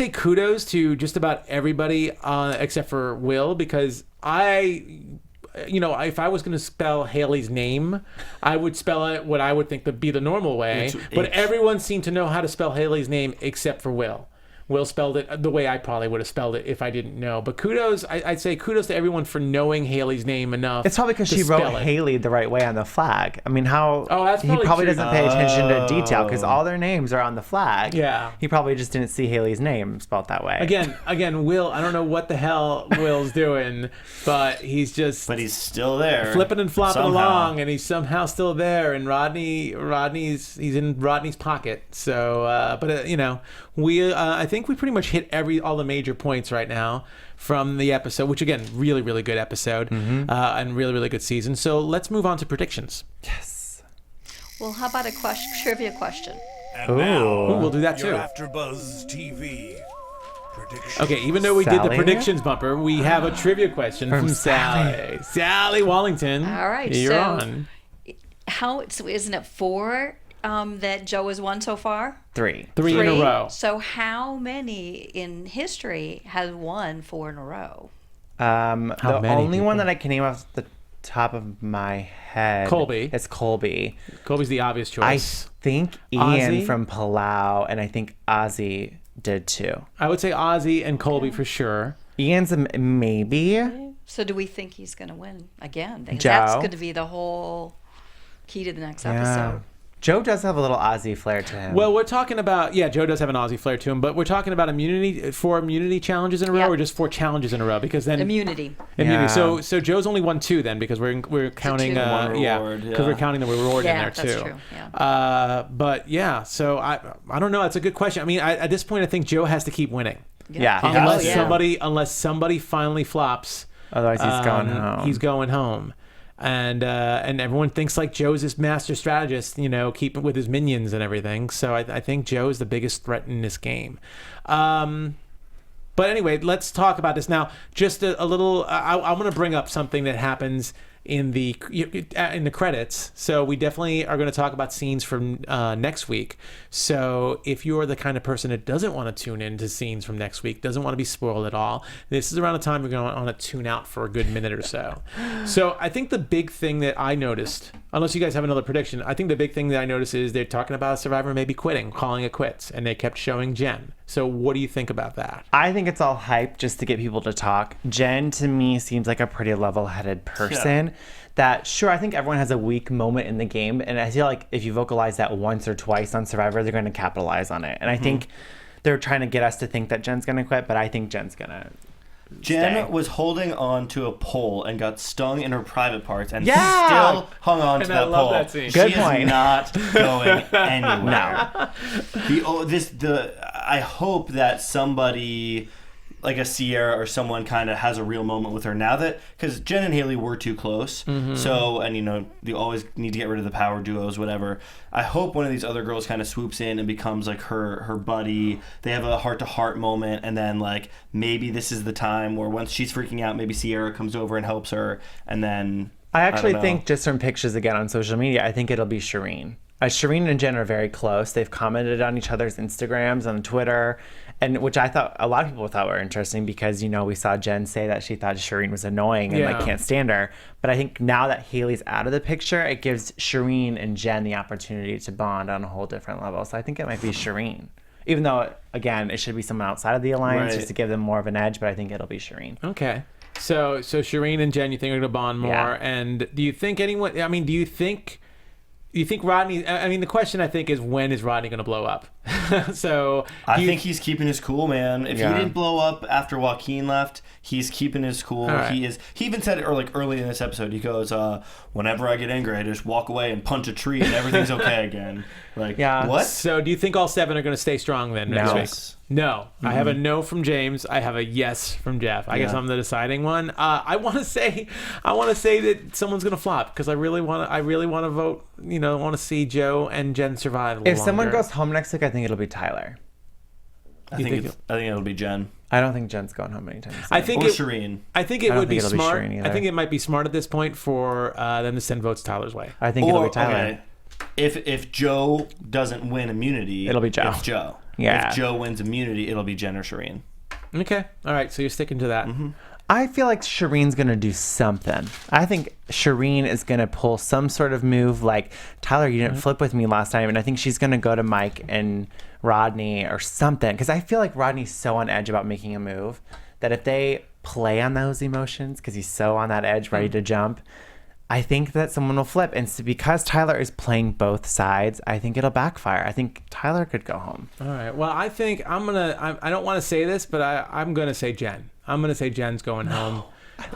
kudos to just about everybody except for Will, because if I was going to spell Haley's name, I would spell it what I would think to be the normal way. But everyone seemed to know how to spell Haley's name except for Will. Will spelled it the way I probably would have spelled it if I didn't know. But I'd say kudos to everyone for knowing Haley's name enough. It's probably because she wrote Haley the right way on the flag. I mean, he probably doesn't pay attention to detail because all their names are on the flag. Yeah. He probably just didn't see Haley's name spelled that way. Again, Will, I don't know what the hell Will's doing, but he's still there. Flipping and flopping along, and he's somehow still there. And Rodney's in Rodney's pocket. So, I think we pretty much hit all the major points right now from the episode, which again, really, really good episode, and really, really good season. So let's move on to predictions. Yes. Well, how about a trivia question? And now, we'll do that too. Your AfterBuzz TV predictions. Okay, even though we did the Sally? predictions bumper, we have a trivia question from Sally. Sally Wallington. All right, you're on. So isn't it 4 that Joe has won so far? 3 in a row. So how many in history has won 4 in a row? The only one that I can name off the top of my head, Colby. It's Colby. Colby's the obvious choice. I think Ian from Palau, and I think Ozzy did too. I would say Ozzy and Colby for sure. Ian's a maybe. So do we think he's going to win again? Because Joe? that's going to be the whole key to the next episode. Joe does have a little Aussie flair to him. Well, we're talking about, Joe does have an Aussie flair to him, but we're talking about immunity challenges in a row, or just 4 challenges in a row, because then immunity. Yeah. So Joe's only won 2 then, because we're counting because we're counting the reward in there too. That's true. Yeah. So I don't know. That's a good question. I mean, at this point, I think Joe has to keep winning. Yeah. Unless somebody finally flops. Otherwise, he's going home. He's going home. And everyone thinks like Joe's this master strategist, keep it with his minions and everything. So I think Joe is the biggest threat in this game. But anyway, let's talk about this now. Just a little. I want to bring up something that happens in the credits. So we definitely are going to talk about scenes from next week. So if you're the kind of person that doesn't want to tune in to scenes from next week, doesn't want to be spoiled at all, this is around the time you're going to want to tune out for a good minute or so. So I think the big thing that I noticed, unless you guys have another prediction, I think the big thing that I noticed is they're talking about Survivor maybe quitting, calling it quits, and they kept showing Jen. So what do you think about that? I think it's all hype just to get people to talk. Jen, to me, seems like a pretty level-headed person. Yeah. That, sure, I think everyone has a weak moment in the game, and I feel like if you vocalize that once or twice on Survivor, they're going to capitalize on it. And I think they're trying to get us to think that Jen's going to quit, but I think Jen's going to Jen was holding on to a pole and got stung in her private parts and still hung on to that pole. That scene. Good she point. Is not going anywhere. No. I hope that somebody like a Sierra or someone kind of has a real moment with her now that, because Jen and Haley were too close. So, and you always need to get rid of the power duos, whatever. I hope one of these other girls kind of swoops in and becomes like her buddy. They have a heart-to-heart moment, and then like maybe this is the time where once she's freaking out, maybe Sierra comes over and helps her, and then I actually think, just from pictures again on social media, I think it'll be Shireen. Shireen and Jen are very close. They've commented on each other's Instagrams, on Twitter, and which I thought a lot of people thought were interesting because, we saw Jen say that she thought Shireen was annoying and can't stand her. But I think now that Haley's out of the picture, it gives Shireen and Jen the opportunity to bond on a whole different level. So I think it might be Shireen. Even though, again, it should be someone outside of the alliance just to give them more of an edge, but I think it'll be Shireen. Okay. So Shireen and Jen, you think are going to bond more? Yeah. And do you think do you think Rodney, the question I think is, when is Rodney going to blow up? So I think he's keeping his cool, man. If he didn't blow up after Joaquin left, he's keeping his cool. Right. He even said it early in this episode. He goes, whenever I get angry, I just walk away and punch a tree and everything's okay again. Like, what? So do you think all 7 are going to stay strong then next week? No. I have a no from James. I have a yes from Jeff. I guess I'm the deciding one. I want to say that someone's going to flop because I really want to vote, I want to see Joe and Jen survive a little If someone longer. goes home next week, I think it'll be Tyler. I think it'll be Jen. I don't think Jen's going home anytime soon. I think Shireen. I think it would be it'll be smart. Shireen either. I think it might be smart at this point for them to send votes Tyler's way. I think it'll be Tyler. Okay. If Joe doesn't win immunity, It'll be Joe. It's Joe. Yeah. If Joe wins immunity, it'll be Jen or Shireen. Okay. All right. So you're sticking to that. Mm-hmm. I feel like Shireen's going to do something. I think Shireen is going to pull some sort of move like, Tyler, you didn't flip with me last time. And I think she's going to go to Mike and Rodney or something. Because I feel like Rodney's so on edge about making a move that if they play on those emotions, because he's so on that edge, ready to jump, I think that someone will flip. And so because Tyler is playing both sides, I think it'll backfire. I think Tyler could go home. All right. Well, I think I don't want to say this, but I'm going to say Jen. I'm going to say Jen's going home.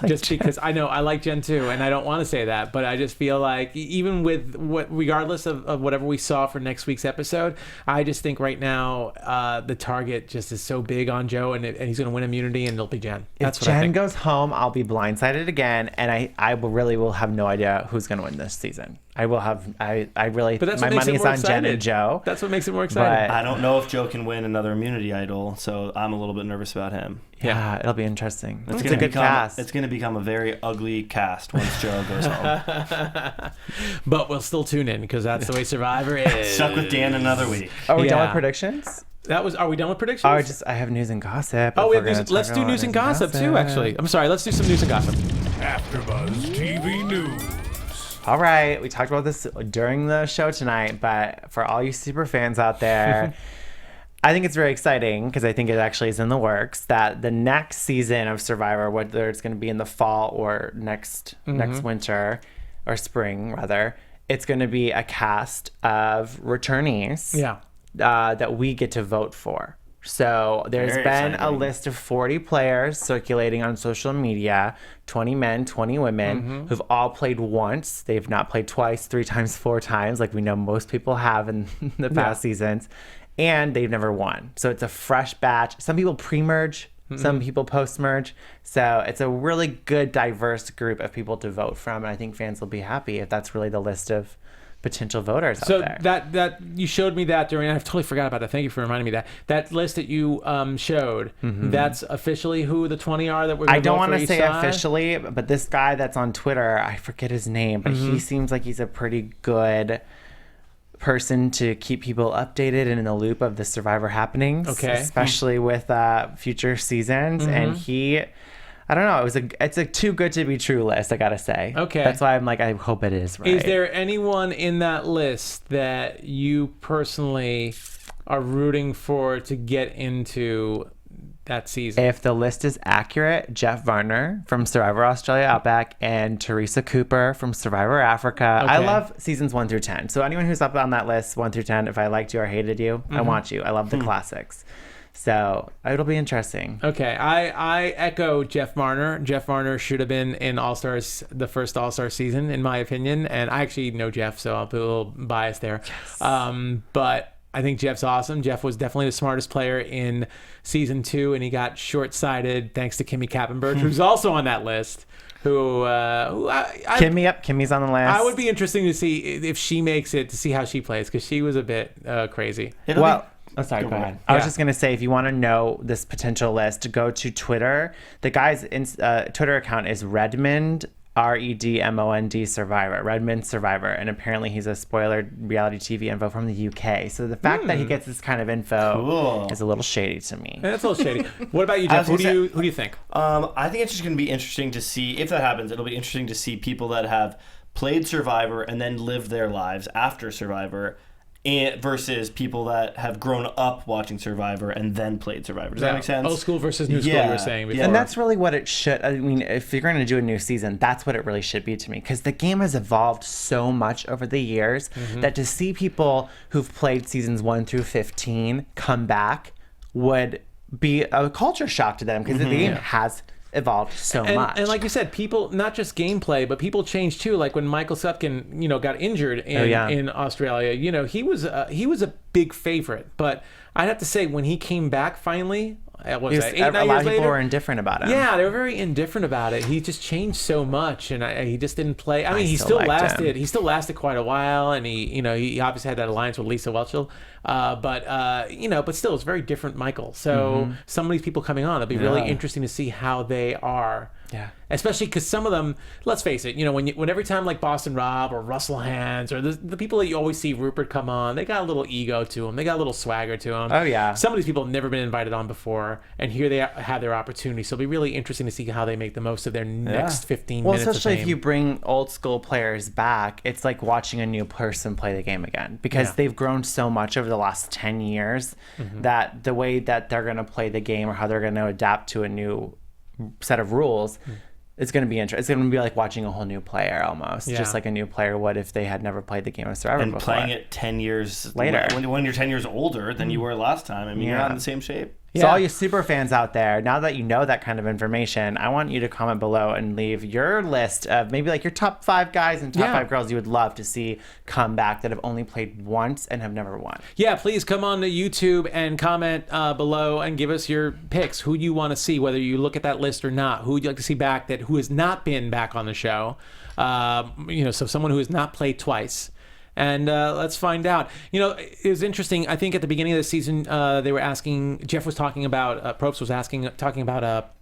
Just because I know I like Jen too, and I don't want to say that, but I just feel like even with regardless of whatever we saw for next week's episode, I just think right now the target just is so big on Joe, and he's going to win immunity, and it'll be Jen. That's if what I Jen think. goes home, I'll be blindsided again, and I will have no idea who's going to win this season. I will have my money is on Jen and Joe. That's what makes it more exciting. But I don't know if Joe can win another immunity idol, so I'm a little bit nervous about him. yeah, it'll be interesting. It's a gonna good cast. It's going to become a very ugly cast once Joe goes home. But we'll still tune in because that's the way Survivor is. Stuck with Dan another week. Are we done Yeah. with predictions? Are we done with predictions? I have news and gossip. Oh, if we we're have gonna news. Let's talk do about news and gossip too. Actually, I'm sorry. Let's do some news and gossip. AfterBuzz TV News. All right, we talked about this during the show tonight, but for all you super fans out there, I think it's very exciting because I think it actually is in the works that the next season of Survivor, whether it's going to be in the fall or next winter or spring rather, it's going to be a cast of returnees. Yeah. That we get to vote for. So there's Very been a exciting. list of 40 players circulating on social media, 20 men, 20 women, who've all played once. They've not played twice, 3 times, 4 times, like we know most people have in the past seasons. And they've never won. So it's a fresh batch. Some people pre-merge, some people post-merge. So it's a really good, diverse group of people to vote from. And I think fans will be happy if that's really the list of potential voters out there. that you showed me that during. I totally forgot about that. Thank you for reminding me that list that you showed. That's officially who the 20 are that we're. Gonna I don't want to say officially, but this guy that's on Twitter, I forget his name, but he seems like he's a pretty good person to keep people updated and in the loop of the Survivor happenings. Okay. Especially with future seasons. And he, I don't know, it's a too good to be true list, I gotta say. Okay. That's why I'm like, I hope it is right. Is there anyone in that list that you personally are rooting for to get into that season? If the list is accurate, Jeff Varner from Survivor Australia Outback and Teresa Cooper from Survivor Africa. I Okay. love seasons 1 through 10. So anyone who's up on that list, 1 through 10, if I liked you or hated you, I want you. I love the classics. So it'll be interesting. Okay, I echo Jeff Varner. Jeff Varner should have been in All-Stars, the first All-Star season, in my opinion. And I actually know Jeff, so I'll be a little biased there. Yes. But I think Jeff's awesome. Jeff was definitely the smartest player in season 2, and he got short-sighted thanks to Kimmy Kappenberg, who's also on that list. Kimmy's on the list. I would be interesting to see if she makes it, to see how she plays, because she was a bit crazy. Oh, sorry, go ahead. I was just going to say, if you want to know this potential list, go to Twitter. The guy's Twitter account is Redmond, Redmond Survivor, Redmond Survivor. And apparently he's a spoiler reality TV info from the UK. So the fact that he gets this kind of info is a little shady to me. That's a little shady. What about you, Jeff? Who do you think? I think it's just going to be interesting to see, if that happens, it'll be interesting to see people that have played Survivor and then lived their lives after Survivor versus people that have grown up watching Survivor and then played Survivor. Does that make sense? Old school versus new school, you were saying before. And that's really what it should. I mean, if you're going to do a new season, that's what it really should be to me. Because the game has evolved so much over the years that to see people who've played seasons 1 through 15 come back would be a culture shock to them, because the game has evolved so much. And like you said, people, not just gameplay, but people change too. Like when Michael Sutkin, got injured in Australia, he was a big favorite. But I'd have to say, when he came back finally, what was that, 8-9 years later? A lot of people were indifferent about him. Yeah, they were very indifferent about it. He just changed so much, and he just didn't play. I mean, he still lasted. He still lasted quite a while, and he obviously had that alliance with Lisa Whelchel. But still, it's very different, Michael. So some of these people coming on, it'll be really interesting to see how they are. Yeah. Especially because some of them, let's face it, when every time like Boston Rob or Russell Hands or the people that you always see Rupert come on, they got a little ego to them. They got a little swagger to them. Oh, yeah. Some of these people have never been invited on before, and here they have their opportunity. So it'll be really interesting to see how they make the most of their next 15 minutes of fame. Especially if you bring old school players back, it's like watching a new person play the game again, because they've grown so much over the last 10 years that the way that they're going to play the game or how they're going to adapt to a new set of rules, it's going to be interesting. It's going to be like watching a whole new player almost, just like a new player would if they had never played the game of Survivor before. And playing it 10 years later. When you're 10 years older than you were last time, I mean, you're not in the same shape. So all you super fans out there, now that you know that kind of information, I want you to comment below and leave your list of maybe like your top 5 guys and top 5 girls you would love to see come back that have only played once and have never won. Yeah, please come on to YouTube and comment below and give us your picks. Who you want to see, whether you look at that list or not. Who would you like to see back who has not been back on the show? So someone who has not played twice. And let's find out. It was interesting. I think at the beginning of the season, they were asking. Jeff was talking about. Probst was talking about.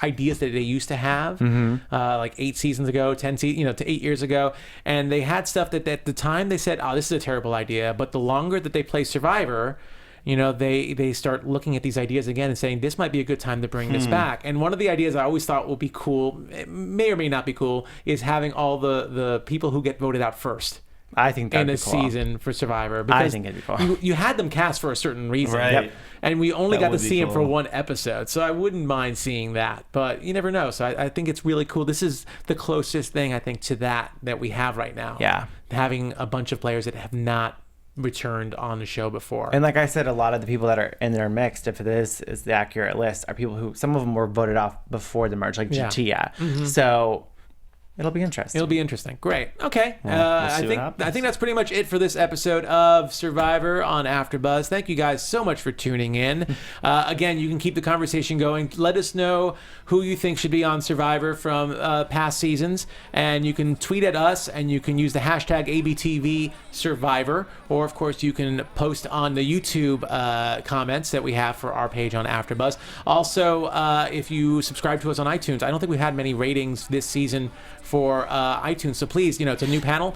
Ideas that they used to have, like 8 seasons ago, 10 to 8 years ago, and they had stuff that at the time they said, "Oh, this is a terrible idea." But the longer that they play Survivor, they start looking at these ideas again and saying, "This might be a good time to bring this back." And one of the ideas I always thought would be cool, it may or may not be cool, is having all the people who get voted out first. I think that'd be cool. In a season for Survivor, because I think it'd be cool. You had them cast for a certain reason, right? And we only got to see him for one episode, so I wouldn't mind seeing that. But you never know. So I think it's really cool. This is the closest thing I think to that we have right now. Yeah, having a bunch of players that have not returned on the show before. And like I said, a lot of the people that are in there mixed, if this is the accurate list, are people who some of them were voted off before the merge, like Jatia. So. It'll be interesting. Great. Okay. We'll I think that's pretty much it for this episode of Survivor on AfterBuzz. Thank you guys so much for tuning in. Again, you can keep the conversation going. Let us know who you think should be on Survivor from past seasons, and you can tweet at us, and you can use the hashtag ABTV Survivor, or of course you can post on the YouTube comments that we have for our page on AfterBuzz. Also, if you subscribe to us on iTunes, I don't think we've had many ratings this season for iTunes, so please, it's a new panel,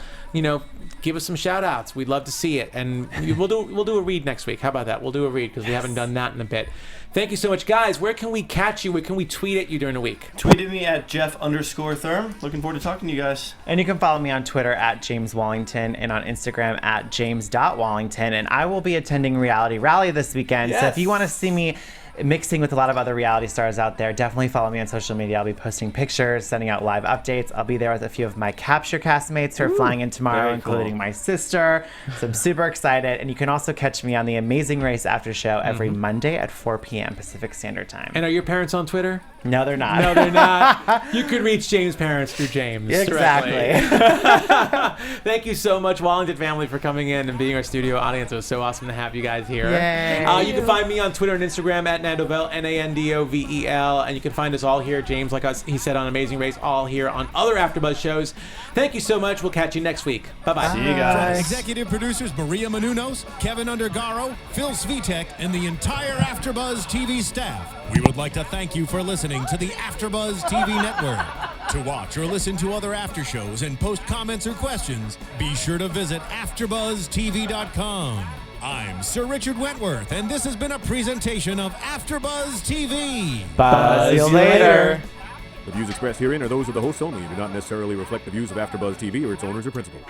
give us some shout outs. We'd love to see it, and we'll do a read next week. How about that? We'll do a read, because we haven't done that in a bit. Thank you so much, guys. Where can we catch you? Where can we tweet at you during the week? Tweet at me at Jeff_Thurm. Looking forward to talking to you guys. And you can follow me on Twitter at James Wallington and on Instagram at James.Wallington. And I will be attending Reality Rally this weekend. So if you want to see me mixing with a lot of other reality stars out there, definitely follow me on social media. I'll be posting pictures, sending out live updates. I'll be there with a few of my Capture castmates who are flying in tomorrow, including my sister. So I'm super excited. And you can also catch me on the Amazing Race After Show every Monday at 4 p.m. Pacific Standard Time. And are your parents on Twitter? No, they're not. No, they're not. You could reach James' parents through James. Exactly. Thank you so much, Wallington family, for coming in and being our studio audience. It was so awesome to have you guys here. Yay. You can find me on Twitter and Instagram at Nandovel, Nandovel. And you can find us all here, James, like he said, on Amazing Race, all here on other AfterBuzz shows. Thank you so much. We'll catch you next week. Bye-bye. See you guys. Executive producers Maria Menounos, Kevin Undergaro, Phil Svitek, and the entire AfterBuzz TV staff, we would like to thank you for listening to the AfterBuzz TV network. To watch or listen to other after shows and post comments or questions, be sure to visit AfterBuzzTV.com. I'm Sir Richard Wentworth, and this has been a presentation of AfterBuzz TV. Buzz you later. The views expressed herein are those of the hosts only and do not necessarily reflect the views of AfterBuzz TV or its owners or principals.